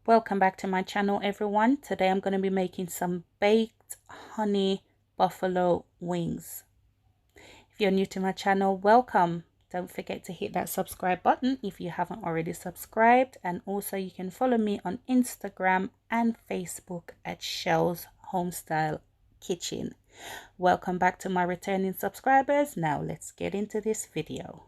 Welcome back to my channel, everyone. Today I'm going to be making some baked honey buffalo wings. If you're new to my channel, welcome. Don't forget to hit that subscribe button if you haven't already subscribed, and also you can follow me on Instagram and Facebook at Shellz Homestyle Kitchen. Welcome back to my returning subscribers. Now let's get into this video.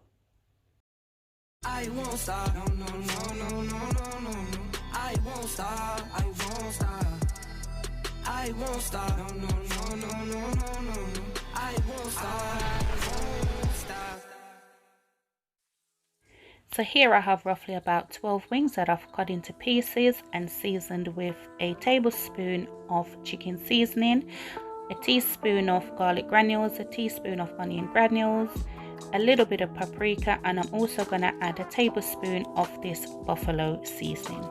I won't stop, no, no, no, no, no, no, no. I won't stop, I won't stop. I won't stop, no, no, no, no, no, no, no. I won't stop, I won't stop. So here I have roughly about 12 wings that I've cut into pieces and seasoned with a tablespoon of chicken seasoning, a teaspoon of garlic granules, a teaspoon of onion granules, a little bit of paprika, and I'm also going to add a tablespoon of this buffalo seasoning.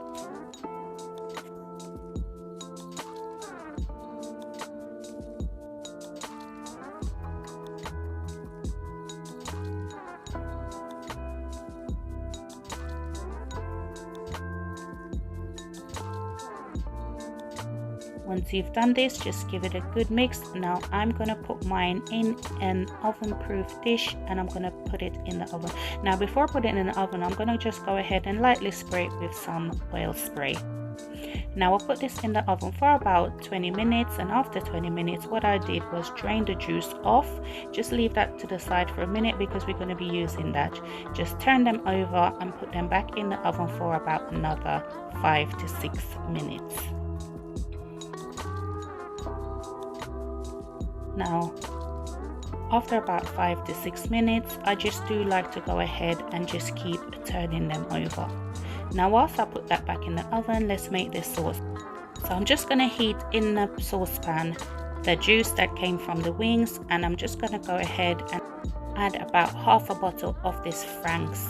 Once you've done this, just give it a good mix. Now I'm going to put mine in an oven-proof dish and I'm going to put it in the oven. Now before I put it in the oven, I'm going to just go ahead and lightly spray it with some oil spray. Now I'll put this in the oven for about 20 minutes, and after 20 minutes what I did was drain the juice off. Just leave that to the side for a minute because we're going to be using that. Just turn them over and put them back in the oven for about another 5 to 6 minutes. Now, after about 5 to 6 minutes, I just do like to go ahead and just keep turning them over. Now, whilst I put that back in the oven, let's make this sauce. So I'm just going to heat in the saucepan the juice that came from the wings, and I'm just going to go ahead and add about half a bottle of this Frank's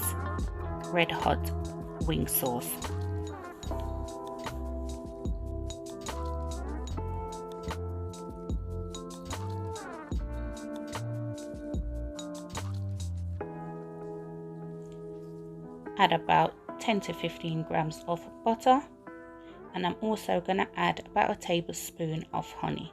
Red Hot wing sauce. Add about 10 to 15 grams of butter, and I'm also going to add about a tablespoon of honey.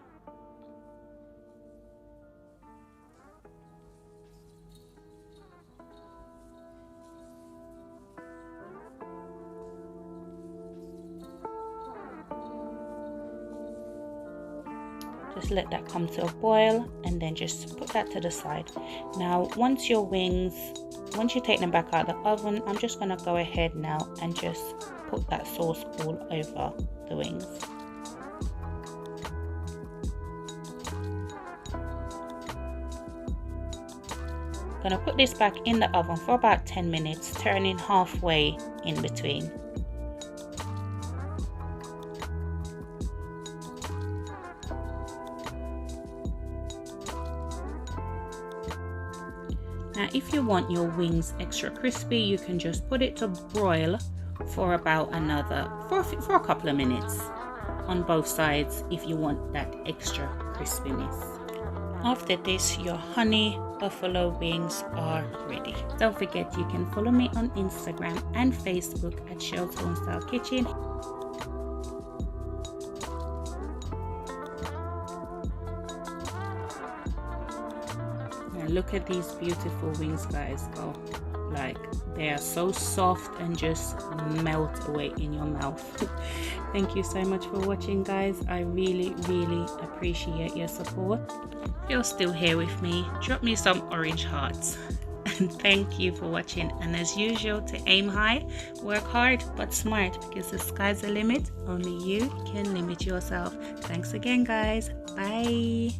Just let that come to a boil and then just put that to the side. Now once you take them back out of the oven, I'm just going to go ahead now and just put that sauce all over the wings. I'm going to put this back in the oven for about 10 minutes, turning halfway in between. Now if you want your wings extra crispy, you can just put it to broil for about for a couple of minutes on both sides if you want that extra crispiness. After this, your honey buffalo wings are ready. Don't forget, you can follow me on Instagram and Facebook at Shellz Homestyle Kitchen. Look at these beautiful wings, guys. Oh, like they are so soft and just melt away in your mouth. Thank you so much for watching, guys. I really appreciate your support. If you're still here with me, drop me some orange hearts. And thank you for watching, and as usual, to aim high, work hard but smart, because the sky's the limit. Only you can limit yourself. Thanks again, guys. Bye.